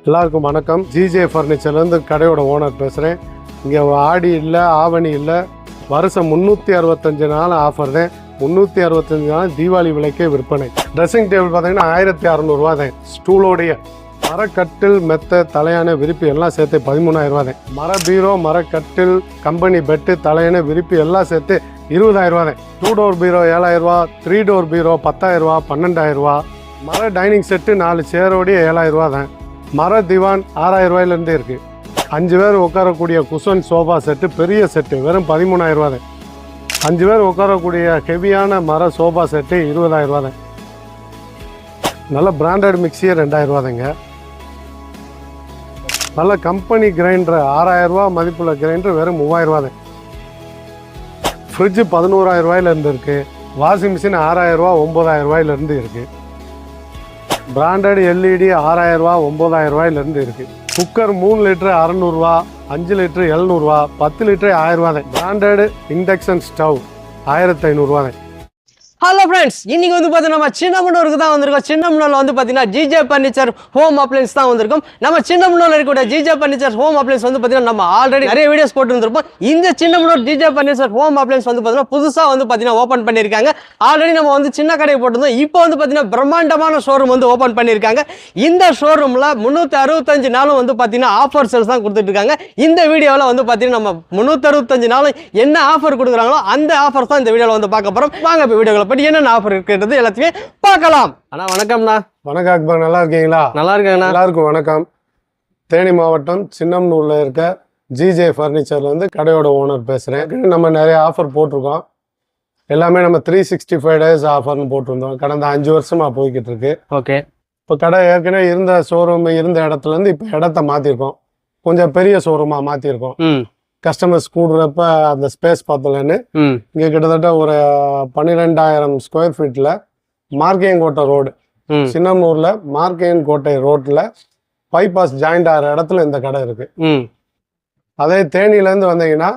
எல்லாருக்கும் வணக்கம். ஜிஜே ஃபர்னிச்சர்லேருந்து கடையோட ஓனர் பேசுகிறேன். இங்கே ஆடி இல்லை, ஆவணி இல்லை, வருஷம் 365 நாள் ஆஃபர் தான். 365 நாள் தீபாவளி விலைக்கே விற்பனை. ட்ரெஸ்ஸிங் டேபிள் பார்த்தீங்கன்னா 1600 ரூபா தான். ஸ்டூலோடைய மரக்கட்டில், மெத்த, தலையான, விரிப்பு எல்லாம் சேர்த்து 13000 ரூபா தான். மர பீரோ, மரக்கட்டில், கம்பெனி பெட்டு, தலையான, விரிப்பு எல்லாம் சேர்த்து 20000 ரூபா தான். 2 டோர் பீரோ 7000 ரூபா, 3 டோர் பீரோ 10000 ரூபா, 12000 ரூபா. மர டைனிங் செட்டு 4 சேரோடைய 7000 ரூபா தான். மர திவான் 6000 ரூபாயிலேருந்தே இருக்குது. 5 பேர் உட்காரக்கூடிய குஷன் சோஃபா செட்டு, பெரிய செட்டு வெறும் 13000 ரூபா தான். 5 பேர் உட்காரக்கூடிய ஹெவியான மர சோஃபா செட்டு 20000 ரூபா தான். நல்ல பிராண்டட் மிக்சியே 2000 ரூபா தாங்க. நல்ல கம்பெனி கிரைண்டர் 6000 ரூபா மதிப்புள்ள கிரைண்டர் வெறும் 3000 ரூபா தான். ஃப்ரிட்ஜு 11000 ரூபாயிலேருந்து இருக்குது. வாஷிங் மிஷின் 6000 ரூபா 9000 ரூபாயிலேருந்து இருக்குது. பிராண்டட் எல்இடி 6000 ரூபா 9000 ரூபாயிலேருந்து இருக்குது. குக்கர் 3 லிட்டரு 600 ரூபா, 5 லிட்டரு 700 ரூபா, 10 லிட்டரு 1000 ரூபா தான். பிராண்டட் இண்டக்ஷன் ஸ்டவ் 1500 ரூபா தான். ஹலோ ஃப்ரெண்ட்ஸ், இன்னைக்கு வந்து பார்த்தீங்கன்னா நம்ம சின்னமனூருக்கு தான் வந்திருக்கோம். சின்னமனூரில் வந்து பார்த்தீங்கன்னா ஜிஜே ஃபர்னிச்சர் ஹோம் அப்ளைன்ஸ் தான் வந்திருக்கும். நம்ம சின்னமனூரில் இருக்கக்கூடிய ஜிஜே ஃபர்னிச்சர் ஹோம் அப்ளைன்ஸ் வந்து பார்த்தீங்கன்னா நம்ம ஆல்ரெடி நிறைய வீடியோஸ் போட்டு இருந்திருப்போம். இந்த Chinnamanur GJ furniture home appliance வந்து பார்த்தீங்கன்னா புதுசாக வந்து பார்த்தீங்கன்னா ஓப்பன் பண்ணியிருக்காங்க. ஆல்ரெடி நம்ம வந்து சின்ன கடை போட்டிருந்தோம். இப்போ வந்து பார்த்தீங்கன்னா பிரம்மாண்டமான ஷோரூம் வந்து ஓப்பன் பண்ணியிருக்காங்க. இந்த ஷோரூமில் 365 நாளும் வந்து பார்த்தீங்கன்னா ஆஃபர் சேல்ஸ் தான் கொடுத்துட்டு இருக்காங்க. இந்த வீடியோவில் வந்து பார்த்தீங்கன்னா நம்ம 365 நாளும் என்ன ஆஃபர் கொடுக்குறாங்களோ அந்த ஆஃபர்ஸ் தான் இந்த வீடியோவில் வந்து பார்க்க போகிறோம். வாங்க இப்போ வீடியோவில் பற்றி என்னென்ன ஆஃபர் இருக்கிறது எல்லாத்தையுமே பார்க்கலாம். அண்ணா வணக்கம்ண்ணா. வணக்கம் அக்பர், நல்லா இருக்கீங்களா? நல்லா இருக்கேங்கண்ணா. எல்லாருக்கும் வணக்கம். தேனி மாவட்டம் சின்னமனூரில் இருக்க ஜிஜே ஃபர்னிச்சர்லேருந்து கடையோட ஓனர் பேசுகிறேன். நம்ம நிறைய ஆஃபர் போட்டிருக்கோம். எல்லாமே நம்ம 365 டேஸ் ஆஃபர்னு போட்டிருந்தோம். கடந்த 5 வருஷமாக போய்கிட்டு இருக்கு. ஓகே. இப்போ கடை ஏற்கனவே இருந்த ஷோரூம் இருந்த இடத்துலேருந்து இப்போ இடத்த மாற்றிருக்கோம். கொஞ்சம் பெரிய ஷோரூமாக மாற்றிருக்கோம். கஸ்டமர்ஸ் கூடுறப்ப அந்த ஸ்பேஸ் பார்த்தலன்னு இங்கே கிட்டத்தட்ட ஒரு 12000 ஸ்கொயர் ஃபீட்டில் மார்க்கேயங்கோட்டை ரோடு, சின்னமனூரில் மார்க்கேயங்கோட்டை ரோட்டில் பைபாஸ் ஜாயிண்ட் ஆகிற இடத்துல இந்த கடை இருக்கு. அதே தேனியிலேருந்து வந்தீங்கன்னா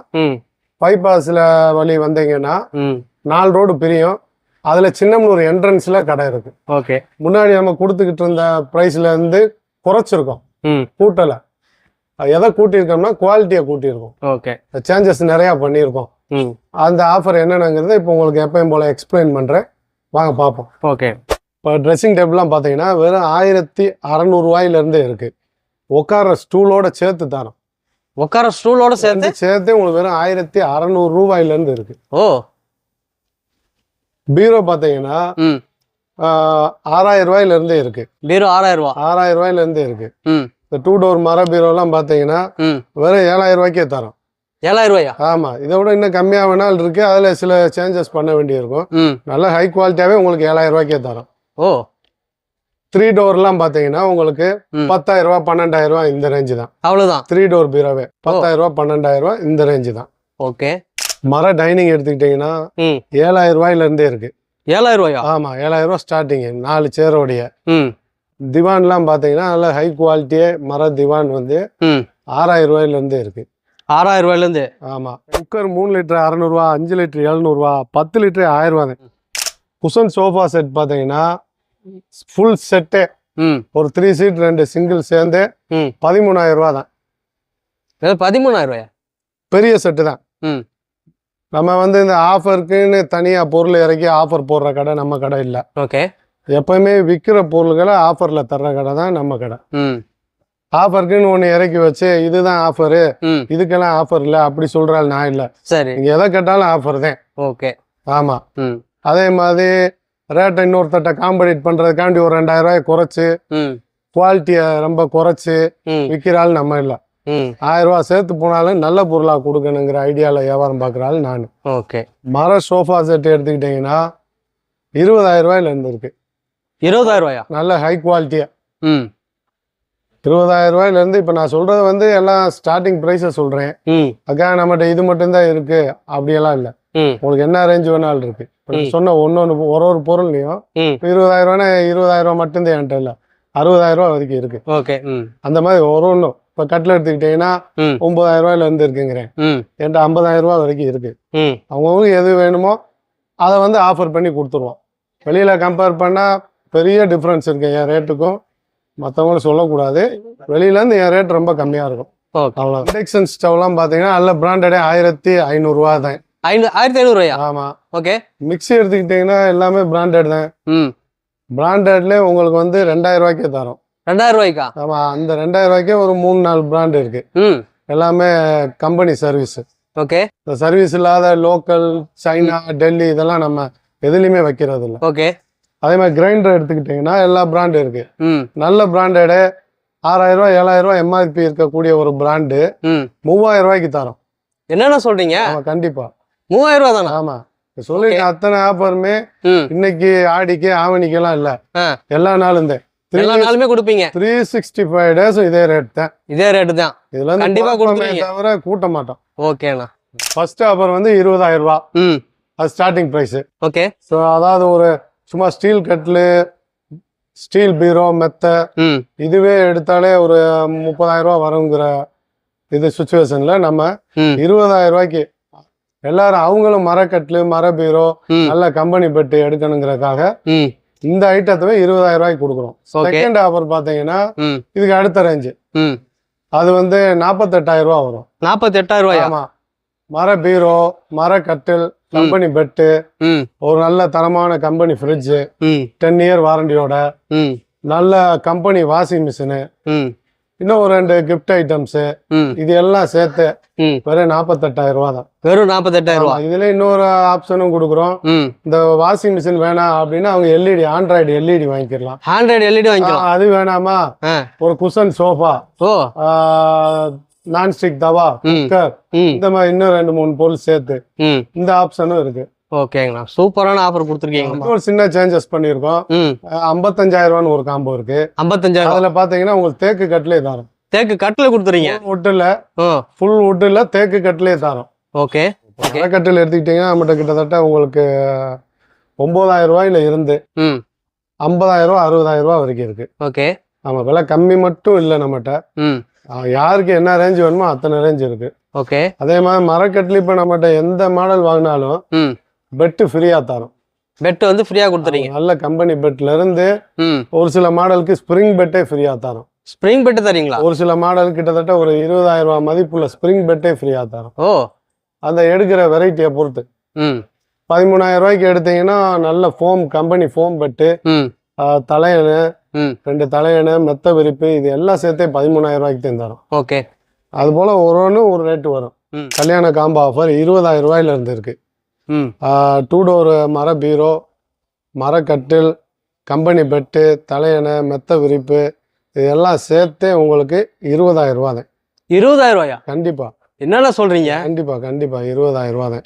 பைபாஸில் வழி வந்தீங்கன்னா 4 ரோடு பிரியும். அதில் சின்னமனூர் என்ட்ரன்ஸில் கடை இருக்கு. ஓகே. முன்னாடி நம்ம கொடுத்துக்கிட்டு இருந்த ப்ரைஸ்லேருந்து குறைச்சிருக்கோம், கூட்டலை. எதை கூட்டியிருக்கோம்னா குவாலிட்டியை கூட்டியிருக்கோம். ஓகே. சேஞ்சஸ் நிறையா பண்ணியிருக்கோம். அந்த ஆஃபர் என்னென்னங்கிறத இப்போ உங்களுக்கு எப்பயும் போல எக்ஸ்பிளைன் பண்ணுறேன், வாங்க பார்ப்போம். ஓகே. இப்போ ட்ரெஸ்ஸிங் டேபிள்லாம் பார்த்தீங்கன்னா வெறும் 1600 ரூபாயிலேருந்தே இருக்குது. உட்கார ஸ்டூலோட சேர்த்து தரோம். உட்கார ஸ்டூலோட சேர்த்து உங்களுக்கு வெறும் 1600 ரூபாயிலேருந்து இருக்குது. ஓ. பீரோ பார்த்தீங்கன்னா 6000 ரூபாயிலேருந்தே இருக்குது. பீரோ 6000 ரூபா, 6000 ரூபாயிலேருந்தே இருக்குது. இந்த 2 டோர் மர பீரோலாம் பார்த்தீங்கன்னா வெறும் 7000 ரூபாய்க்கே தரோம். 7000 ரூபாயா? ஆமா, இதை விட இன்னும் கம்மியாக வேணாலும் இருக்கு. அதுல சில சேஞ்சஸ் பண்ண வேண்டியிருக்கும். நல்ல ஹை குவாலிட்டியாவே உங்களுக்கு 7000 ரூபாய்க்கே தரோம். ஓ. 3 டோர்லாம் பார்த்தீங்கன்னா உங்களுக்கு 10000 ரூபா 12000 ரூபா இந்த ரேஞ்சு தான். அவ்வளவுதான். 3 டோர் பீரோவே 10000 ரூபா 12000 ரூபா இந்த ரேஞ்சு தான். ஓகே. மர டைனிங் எடுத்துக்கிட்டீங்கன்னா 7000 ரூபாயில இருந்தே இருக்கு. 7000 ரூபாயா? ஆமா, 7000 ரூபா ஸ்டார்டிங். 4 சேரோடைய திவான்லாம் பார்த்தீங்கன்னா நல்ல ஹை குவாலிட்டியே மர திவான் வந்து 6000 ரூபாயில இருந்தே இருக்கு. 6000 ரூபாயில இருந்து. ஆமா. குக்கர் 3 லிட்டர் 600 ரூபா, 5 லிட்டர் 700 ரூபா, 10 லிட்டர் 1000 ரூபா தான். குஷன் சோஃபா செட் பார்த்தீங்கன்னா ஃபுல் செட்டே ஒரு 3 சீட் 2 சிங்கிள் சேர்ந்து 13000 ரூபா தான். 13000 ரூபாயா? பெரிய செட்டு தான். நம்ம வந்து இந்த ஆஃபருக்குன்னு தனியா பொருள் இறக்கி ஆஃபர் போடுற கடை நம்ம கடை இல்லை. ஓகே. எப்பவுமே விற்கிற பொருள்களை ஆஃபர்ல தர்ற கடை தான் நம்ம கடை. ஆஃபருக்குன்னு ஒண்ணு இறக்கி வச்சு இதுதான் ஆஃபரு, இதுக்கெல்லாம் ஆஃபர் இல்லை அப்படி சொல்றாள் நான் இல்லை. சரி. நீங்க எதை கேட்டாலும் ஆஃபர் தான். ஓகே. ஆமா. அதே மாதிரி ரேட்டை இன்னொருத்தட்ட காம்படிட் பண்றதுக்காண்டி ஒரு 2000 ரூபாய் குறைச்சு குவாலிட்டியை ரொம்ப குறைச்சு விற்கிறாள் நம்ம இல்லை. 1000 ரூபாய் சேர்த்து போனாலும் நல்ல பொருளா கொடுக்கணுங்கிற ஐடியால வியாபாரம் பார்க்கறாள் நான். ஓகே. மர சோஃபா செட் எடுத்துக்கிட்டீங்கன்னா 20000 ரூபாயில இருந்து இருக்கு. 20000 ரூபாயா? நல்ல ஹை குவாலிட்டியா. 20000 ரூபாயில இருந்து. இப்ப நான் சொல்றது வந்து எல்லாம் ஸ்டார்டிங் பிரைஸ சொல்றேன். அக்கா நம்மகிட்ட இது மட்டும்தான் இருக்கு அப்படியெல்லாம் இல்ல. உங்களுக்கு என்ன ரேஞ்ச் வேணாலும் இருக்கு. சொன்ன ஒரு பொருள்லையும் 20000 ரூபாய் 20000 ரூபாய் மட்டும்தான் என்கிட்ட இல்ல, 60000 ரூபாய் வரைக்கும் இருக்கு. ஓகே. அந்த மாதிரி ஒன்றும் இப்ப கட்டில் எடுத்துக்கிட்டீங்கன்னா 9000 ரூபாயில இருந்து இருக்குங்கிறேன். என்கிட்ட 50000 ரூபாய் வரைக்கும் இருக்கு. அவங்களுக்கு எது வேணுமோ அதை வந்து ஆஃபர் பண்ணி கொடுத்துருவோம். வெளியில கம்பேர் பண்ணா பெரிய டிஃப்ரென்ஸ் இருக்கு என் ரேட்டுக்கும் மற்றவங்களும் சொல்லக்கூடாது. வெளியிலேருந்து என் ரேட் ரொம்ப கம்மியாக இருக்கும். ஓகே. அவ்வளோ. இண்டக்ஷன் ஸ்டவ்லாம் பார்த்தீங்கன்னா நல்ல பிராண்டடே 1500 தான். 1500 ஆமாம். ஓகே. மிக்ஸி எடுத்துக்கிட்டிங்கன்னா எல்லாமே பிராண்டட் தான். பிராண்டட்லேயே உங்களுக்கு வந்து 2000 ரூபாய்க்கே தரோம். 2000 ரூபாய்க்கா? ஆமாம். அந்த 2000 ரூபாய்க்கே ஒரு 3-4 பிராண்ட் இருக்கு. எல்லாமே கம்பெனி சர்வீஸ். ஓகே. இந்த சர்வீஸ் இல்லாத லோக்கல் சைனா டெல்லி இதெல்லாம் நம்ம எதுலையுமே வைக்கிறது இல்லை. ஓகே. அதே மாதிரி கிரைண்டர் எடுத்துக்கிட்டிங்கன்னா எல்லா பிராண்டு இருக்கு. நல்ல பிராண்டடு 6000 ரூபா 7000 ரூபா எம்ஆர்பி இருக்கக்கூடிய ஒரு பிராண்டு 3000 ரூபாய்க்கு தரோம். என்னென்ன சொல்றீங்க? கண்டிப்பா 3000 ரூபா தானே? ஆமா. சொல்லிட்டு அத்தனை ஆஃபருமே இன்னைக்கு ஆடிக்கு ஆவணிக்கு எல்லாம் இல்ல, எல்லா நாளும் எல்லா நாளுமே கொடுப்பீங்க. 365 டேஸ் இதே ரேட் தான். இதே ரேட் தான். இதுல கண்டிப்பா கொடுப்பீங்க, தவிர கூட்ட மாட்டோம். ஓகேண்ணா. ஃபர்ஸ்ட் ஆஃபர் வந்து 20000 ரூபா. அது ஸ்டார்டிங் பிரைஸ். ஓகே. ஸோ அதாவது ஒரு சும்மா ஸ்டீல் கட்லு, ஸ்டீல் பீரோ, மெத்த இதுவே எடுத்தாலே ஒரு 30000 ரூபா வருங்கிற இது சுச்சுவேஷன்ல நம்ம 20000 ரூபாய்க்கு எல்லாரும் அவங்களும் மரக்கட்லு மர பீரோ நல்ல கம்பெனி பெட்டு எடுக்கணுங்கிறதுக்காக இந்த ஐட்டத்தை 20000 ரூபாய்க்கு கொடுக்குறோம். செகண்ட் ஆஃபர் பாத்தீங்கன்னா இதுக்கு அடுத்த ரேஞ்சு அது வந்து 48000 ரூபா வரும். 48000 ரூபாய்? ஆமா. மர பீரோ, மர கட்டில், கம்பெனி பெட்டு, ஒரு நல்ல தரமான கம்பெனி ஃப்ரிட்ஜ், 10 இயர் வாரண்டியோட, நல்ல கம்பெனி வாஷிங் மிஷினு, இன்னும் ஒரு 2 கிஃப்ட் ஐட்டம்ஸ், இது எல்லாம் சேர்த்து வெறும் 48000 ரூபா தான். வெறும் 48000 ரூபா. இதுல இன்னொரு ஆப்ஷனும் கொடுக்குறோம். இந்த வாஷிங் மிஷின் வேணாம் அப்படின்னா அவங்க எல்இடி, ஆண்ட்ராய்டு எல்இடி வாங்கிக்கலாம். ஆண்ட்ராய்டு எல்இடி வாங்கிக்கலாம். அது வேணாமா ஒரு குஷன் சோஃபா, நான்ஸ்டிக் தவா, குக்கர், இந்த மாதிரி இன்னும் 2-3 பொருள் சேர்த்து இந்த ஆப்ஷனும் இருக்கு. ஓகேங்கண்ணா, சூப்பரான ஆஃபர் கொடுத்துருக்கீங்க. ஒரு சின்ன சேஞ்சஸ் பண்ணிருக்கோம். 55000 ரூபான்னு ஒரு காம்போ இருக்கு. 55000 அதுல பாத்தீங்கன்னா உங்களுக்கு தேக்கு கட்டிலே தரோம். தேக்கு கட்டில கொடுத்துறீங்க? வுட்ல, ஃபுல் வுட்ல தேக்கு கட்டிலே தரோம். ஓகே. கட்டில் எடுத்துக்கிட்டீங்கன்னா நம்மகிட்ட கிட்டத்தட்ட உங்களுக்கு 9000 ரூபாயில இருந்து 50000 ரூபா 60000 ரூபா வரைக்கும் இருக்கு. ஓகே. ஆமா, விலை கம்மி மட்டும் இல்லை நம்மகிட்ட. யாருக்கு என்ன ரேஞ்ச் வேணுமோ அத்தனை ரேஞ்ச் இருக்கு. ஓகே. அதே மாதிரி மரக்கட்டில் இப்ப நம்மகிட்ட எந்த மாடல் வாங்கினாலும் பெட்டு ஃப்ரீயா தரோம். பெட் வந்து ஃப்ரீயா கொடுத்துறீங்க? நல்ல கம்பெனி பெட்ல இருந்து ஒரு சில மாடலுக்கு ஸ்ப்ரிங் பெட்டே ஃப்ரீயா தரோம். ஸ்ப்ரிங் பெட் தரீங்களா? ஒரு சில மாடல் கிட்டத்தட்ட ஒரு 20000 ரூபாய் மதிப்புள்ள ஸ்ப்ரிங் பெட்டே ஃப்ரீயா தரோம். ஓ. அந்த எடுக்கிற வெரைட்டியை பொறுத்து 13000 ரூபாய்க்கு எடுத்தீங்கன்னா நல்ல ஃபோம், கம்பெனி ஃபோம் பெட்டு, தலையணு, 2 தலையணு, மெத்த விரிப்பு, இது எல்லாம் சேர்த்தே 13000 ரூபாய்க்கு தரும். ஓகே. அது போல ஒரு ரேட்டு வரும். கல்யாண காம்போ ஆஃபர் 20000 ரூபாயில இருந்து இருக்கு. 2 டோர் மர பீரோ, மரக்கட்டில், கம்பெனி பெட்டு, தலையணை, மெத்த விரிப்பு, இதெல்லாம் சேர்த்தே உங்களுக்கு 20000 ரூபா தான். 20000 ரூபாயா? கண்டிப்பா. என்னென்ன சொல்றீங்க? கண்டிப்பா 20000 ரூபா தான்.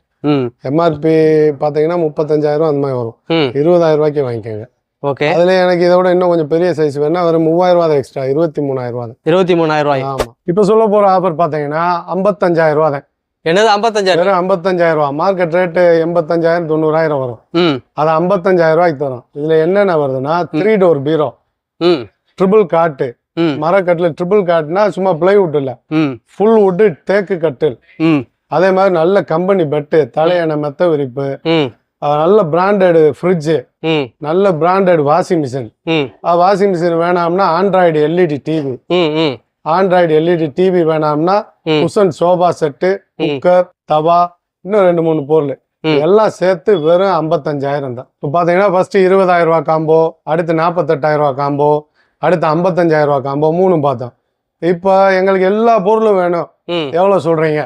எம்ஆர்பி பாத்தீங்கன்னா 35000 ரூபா அந்த மாதிரி வரும். 20000 ரூபாய்க்கு வாங்கிக்கோங்க. ஓகே. அதுல எனக்கு இதோட இன்னும் கொஞ்சம் பெரிய சைஸ் வேணா ஒரு 3000 ரூபா எக்ஸ்ட்ரா, 23000 ரூபா. 23000 ரூபாய். ஆமா. இப்ப சொல்ல போற ஆஃபர் பாத்தீங்கன்னா 55000 ரூபா தான். என்னது 55000? 55000 ரூபா. மார்க்கெட் ரேட்டு 85000 90000 வரும். அது 55000 ரூபாய்க்கு தரும். இதுல என்னென்ன வருதுன்னா 3 டோர் பீரோ, ட்ரிபிள் காட்டு, மரக்கட்டில். ட்ரிபிள் காட்டுனா சும்மா பிளைவுட் இல்ல, ஃபுல் வுட் தேக்கு கட்டில். அதே மாதிரி நல்ல கம்பெனி பெட்டு, தலையணை, மெத்த விரிப்பு, நல்ல பிராண்டட் ஃப்ரிட்ஜ், நல்ல branded washing machine. Washing machine வேணாம்னா android LED TV, android LED TV வேணாம்னா குஷன் சோபா செட்டு, குக்கர், தவா, இன்னும் 2-3 பொருள் எல்லாம் சேர்த்து வெறும் 55000 தான். இப்போ பாத்தீங்கன்னா ஃபர்ஸ்ட் 20000 ரூபா காம்போ, அடுத்து 48000 ரூபா காம்போ, அடுத்து 55000 ரூபா காம்போ, 3 பார்த்தோம். இப்போ எங்களுக்கு எல்லா பொருளும் வேணும், எவ்வளவு சொல்றீங்க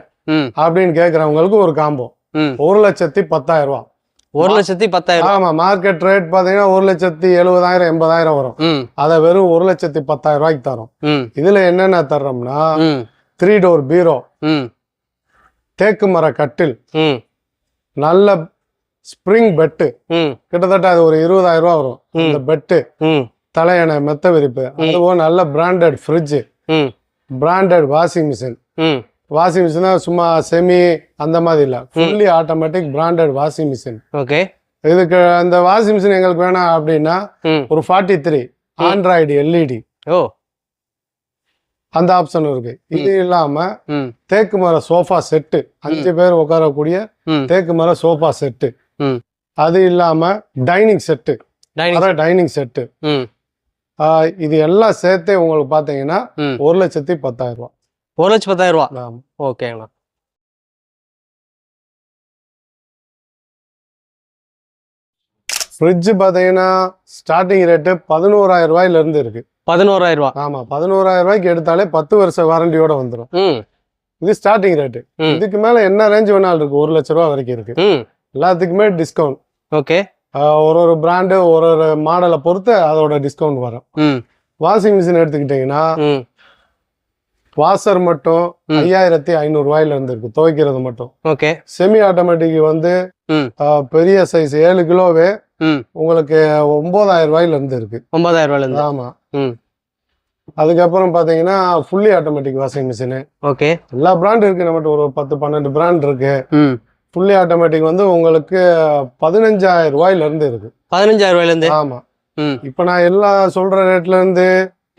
அப்படின்னு கேட்கறவங்களுக்கு ஒரு காம்போ 1,10,000 ரூபா. 1,10,000? ஆமா. மார்க்கெட் ரேட் பாத்தீங்கன்னா 1,70,000 80,000 வரும். அத வெறும் 1,10,000 ரூபாய்க்கு தரும். இதுல என்னென்ன தர்றோம்னா 3 டோர் பீரோ, தேக்கு மர கட்டில், நல்ல ஸ்ப்ரிங் பெட்டு, கிட்டத்தட்ட அது ஒரு 20000 ரூபா வரும். இந்த பெட்டு, தலையணை, மெத்த விரிப்பு, அதுவும் நல்ல branded fridge, branded washing machine. Washing மிஷினா சும்மா செமி அந்த மாதிரி இல்ல, fully automatic branded washing machine. Okay. இதுக்கு அந்த வாஷிங் மிஷின் எங்களுக்கு வேணாம் அப்படின்னா ஒரு 43 ஆண்ட்ராய்டு எல்இடி, அந்த ஆப்ஷன் இருக்கு. இது இல்லாம தேக்கு மர சோஃபா செட்டு, 5 பேர் உட்காரக்கூடிய தேக்கு மர சோஃபா செட்டு. அது இல்லாம டைனிங் செட்டு, டைனிங் செட்டு, இது எல்லாம் சேர்த்தே உங்களுக்கு பார்த்தீங்கன்னா ம் 1,10,000 ரூபா. 1,10,000 ரூபா. ஆமா. ஓகேங்கண்ணா. ஃப்ரிட்ஜ் பார்த்தீங்கன்னா ஸ்டார்டிங் ரேட்டு 11,000 ரூபாயிலிருந்து இருக்கு. 11,000 ரூபா. ஆமா, 11,000 ரூபாய்க்கு எடுத்தாலே 10 வருஷ வாரண்டியோட வந்துடும். ம் இது ஸ்டார்டிங் ரேட்டு. ம் இதுக்கு மேல என்ன ரேஞ்ச் வேணாலும் இருக்கு. 1,00,000 ரூபா வரைக்கும் இருக்கு. ம் எல்லாத்துக்குமே டிஸ்கவுண்ட். ஓகே. ஒரு பிராண்டு ஒரு மாடலை பொறுத்து அதோட டிஸ்கவுண்ட் வரும். ம் வாஷிங் மிஷின் எடுத்துக்கிட்டீங்கன்னா ம் வாஷர் மட்டும் 5,500 ரூபாயில இருந்து இருக்கு, துவைக்கிறது மட்டும். ஓகே. செமி ஆட்டோமேட்டிக் வந்து ம் பெரிய சைஸ் 7 கிலோவே ம் உங்களுக்கு 9,000 ரூபாயில இருந்து இருக்கு. 9,000 ரூபாயில இருந்து. ஆமா. ம் அதுக்கப்புறம் பாத்தீங்கன்னா fully automatic washing machine okay. எல்லா பிராண்ட் இருக்கு நம்மகிட்ட. ஒரு 10-12 பிராண்ட் இருக்கு. ம் ஃபுல்லி ஆட்டோமேட்டிக் வந்து உங்களுக்கு 15,000 ரூபாயில இருந்து இருக்கு. 15,000 ரூபாயில இருந்து. ஆமா. ம் இப்ப நான் எல்லாம் சொல்ற ரேட்ல இருந்து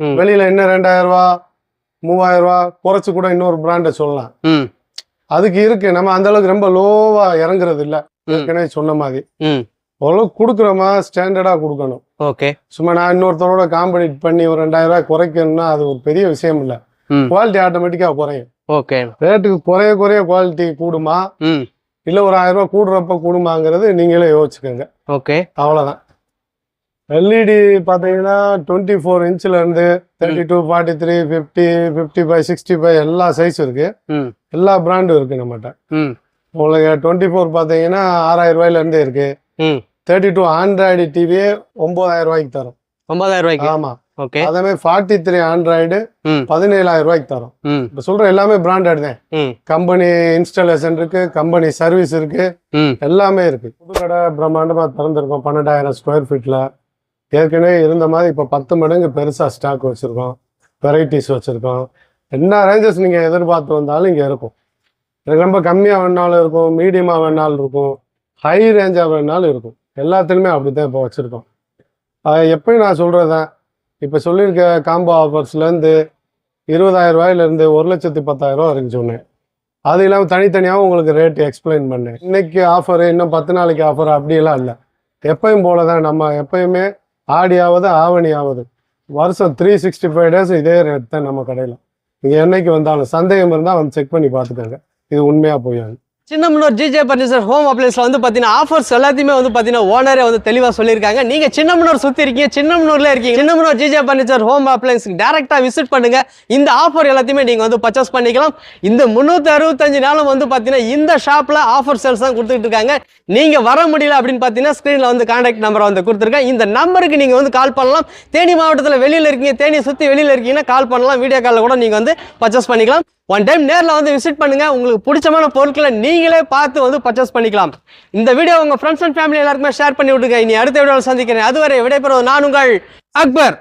ம் வெளியில என்ன 2,000 ரூபா 3,000 ரூபா குறைச்சு கூட இன்னொரு பிராண்டை சொல்லலாம். ம் அதுக்கு இருக்கு. நம்ம அந்த அளவுக்கு ரொம்ப லோவா இறங்குறது இல்ல. ஏற்கனவே சொன்ன மாதிரி ம் ஓரளவுக்கு கொடுக்குறோமா ஸ்டாண்டர்டா கொடுக்கணும். ஓகே. சும்மா நான் இன்னொருத்தரோட காம்படிட் பண்ணி ஒரு 2,000 ரூபாய் குறைக்கணும்னா அது ஒரு பெரிய விஷயம் இல்ல. ம் குவாலிட்டி ஆட்டோமேட்டிக்கா குறையும். ஓகே. ரேட்டுக்கு குறைய குறைய குவாலிட்டி கூடுமா ம் இல்ல ஒரு 1,000 ரூபாய் கூடுறப்ப கூடுமாங்கிறது நீங்களே யோசிச்சுக்கோங்க. ஓகே. அவ்வளவுதான். எல்இடி பாத்தீங்கன்னா 24 இன்ச்ல இருந்து 32, 43, 50, 55, 65 எல்லா சைஸ் இருக்கு. ம் எல்லா பிராண்டும் இருக்கு நம்மகிட்ட. ம் உங்களுக்கு 24 பாத்தீங்கன்னா 6,000 ரூபாயில இருந்தே இருக்கு. ம் 32 ஆண்ட்ராய்டு டிவியே 9,000 ரூபாய்க்கு தரும். 9,000 ரூபாய்க்கு. ஆமா. ஓகே. அதே மாதிரி 43 ஆண்ட்ராய்டு ம் 17,000 ரூபாய்க்கு தரும். ம் இப்ப சொல்ற எல்லாமே பிராண்டட் தான். ம் கம்பெனி இன்ஸ்டாலேஷன் இருக்கு, கம்பெனி சர்வீஸ் இருக்கு, ம் எல்லாமே இருக்கு. புது கடை பிரம்மாண்டமா திறந்திருக்கோம் 12,000 ஸ்கொயர் ஃபீட்ல. ஏற்கனவே இருந்த மாதிரி இப்போ 10 மடங்கு பெருசா ஸ்டாக் வச்சிருக்கோம். வெரைட்டிஸ் வச்சிருக்கோம். என்ன ரேஞ்சஸ் நீங்க எதிர்பார்த்து வந்தாலும் இங்க இருக்கும். எனக்கு ரொம்ப கம்மியா வேணாலும் இருக்கும், மீடியமா வேணாலும் இருக்கும், ஹை ரேஞ்சா வேணாலும் இருக்கும். எல்லாத்துலயுமே அப்படித்தான் இப்போ வச்சிருக்கோம். எப்பயும் நான் சொல்றதான், இப்போ சொல்லியிருக்க காம்போ ஆஃபர்ஸ்லேருந்து 20,000 ரூபாயிலிருந்து 1,10,000 ரூபா வரைக்கும் சொன்னேன். அது இல்லாமல் தனித்தனியாகவும் உங்களுக்கு ரேட் எக்ஸ்பிளைன் பண்ணேன். இன்னைக்கு ஆஃபரு, இன்னும் 10 நாளைக்கு ஆஃபர் அப்படியெல்லாம் இல்லை. எப்பயும் போல தான். நம்ம எப்பயுமே ஆடியாவது ஆவணியாவது வருஷம் 365 டேஸ் இதே ரேட் தான் நம்ம கடையில். நீங்கள் என்னைக்கு வந்தாலும் சந்தேகம் இருந்தால் வந்து செக் பண்ணி பார்த்துக்கோங்க. இது உண்மையாக போயாது. சின்னமனூர் ஜிஜே பர்னிச்சர் ஹோம் அப்ளைன்ஸ்ல வந்து பார்த்தீங்கன்னா ஆஃபர்ஸ் எல்லாத்தையுமே வந்து பார்த்தீங்கன்னா ஓனரே வந்து தெளிவாக சொல்லியிருக்காங்க. நீங்கள் சின்னமனூர் சுற்றி இருக்கீங்க, சின்னமனூர்ல இருக்கீங்க, சின்னமனூர் ஜிஜே பர்னிச்சர் ஹோம் அப்ளைன்ஸ்க்கு டேரெக்டாக விசிட் பண்ணுங்க. இந்த ஆஃபர் எல்லாத்தையுமே நீங்கள் வந்து பர்ச்சேஸ் பண்ணிக்கலாம். இந்த 365 நாளும் வந்து பார்த்தீங்கன்னா இந்த ஷாப்பில் ஆஃபர் சேல்ஸ் தான் கொடுத்துட்டு இருக்காங்க. நீங்கள் வர முடியல அப்படின்னு பார்த்தீங்கன்னா ஸ்க்ரீனில் வந்து கான்டாக்ட் நம்பரை வந்து கொடுத்துருக்கேன். இந்த நம்பருக்கு நீங்கள் வந்து கால் பண்ணலாம். தேனி மாவட்டத்தில் வெளியில் இருக்கீங்க, தேனி சுற்றி வெளியில் இருக்கீங்கன்னா கால் பண்ணலாம். வீடியோ காலில் கூட நீங்கள் வந்து பர்ச்சேஸ் பண்ணிக்கலாம். ஒன் டைம் நேரில் வந்து விசிட் பண்ணுங்க. உங்களுக்கு பிடிச்சமான பொருட்களை நீங்களே பார்த்து வந்து பர்ச்சேஸ் பண்ணிக்கலாம். இந்த வீடியோ உங்கள் ஃப்ரெண்ட்ஸ் அண்ட் ஃபேமிலி எல்லாருக்குமே ஷேர் பண்ணி விட்டுருங்க. இனி அடுத்த வீடியோவில் சந்திக்கிறேன். அதுவரை விடைபெறுவது நான் உங்கள் அக்பர்.